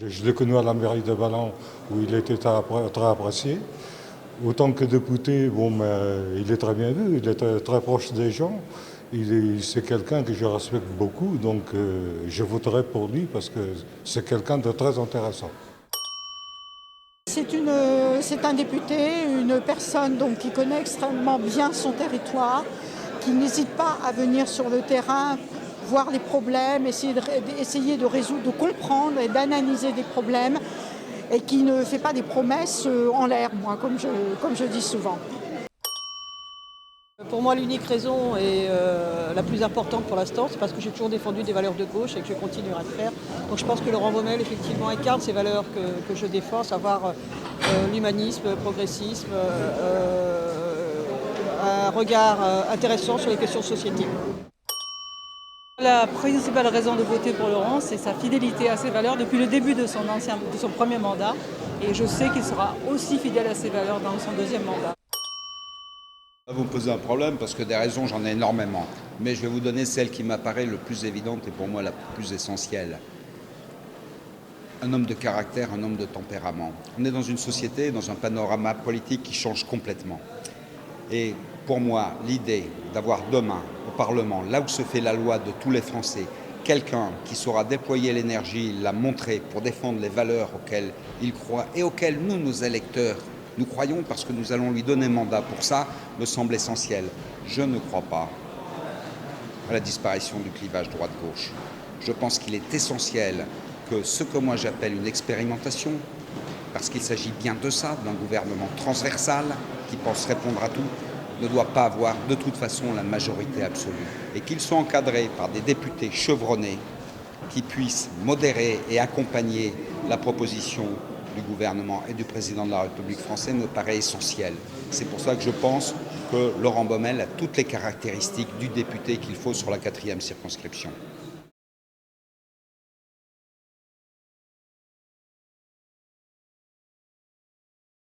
Je l'ai connu à la mairie de Ballon où il était très apprécié. Autant que député, bon, mais il est très bien vu, il est très proche des gens. C'est quelqu'un que je respecte beaucoup, donc je voterai pour lui parce que c'est quelqu'un de très intéressant. C'est un député, une personne donc, qui connaît extrêmement bien son territoire, qui n'hésite pas à venir sur le terrain, voir les problèmes, essayer de résoudre, de comprendre et d'analyser des problèmes, et qui ne fait pas des promesses en l'air, moi, comme je dis souvent. Pour moi, l'unique raison et la plus importante pour l'instant, c'est parce que j'ai toujours défendu des valeurs de gauche et que je continuerai à le faire. Donc je pense que Laurent Baumel, effectivement, incarne ces valeurs que je défends, à savoir l'humanisme, le progressisme, un regard intéressant sur les questions de société. La principale raison de voter pour Laurent, c'est sa fidélité à ses valeurs depuis le début de son premier mandat. Et je sais qu'il sera aussi fidèle à ses valeurs dans son deuxième mandat. Vous me posez un problème parce que des raisons, j'en ai énormément. Mais je vais vous donner celle qui m'apparaît le plus évidente et pour moi la plus essentielle. Un homme de caractère, un homme de tempérament. On est dans une société, dans un panorama politique qui change complètement. Et pour moi, l'idée d'avoir demain au Parlement, là où se fait la loi de tous les Français, quelqu'un qui saura déployer l'énergie, la montrer pour défendre les valeurs auxquelles il croit et auxquelles nous, nos électeurs, nous croyons parce que nous allons lui donner mandat pour ça, me semble essentiel. Je ne crois pas à la disparition du clivage droite-gauche. Je pense qu'il est essentiel que ce que moi j'appelle une expérimentation, parce qu'il s'agit bien de ça, d'un gouvernement transversal qui pense répondre à tout, ne doit pas avoir de toute façon la majorité absolue. Et qu'il soit encadré par des députés chevronnés qui puissent modérer et accompagner la proposition du gouvernement et du président de la République française me paraît essentiel. C'est pour ça que je pense que Laurent Baumel a toutes les caractéristiques du député qu'il faut sur la 4e circonscription.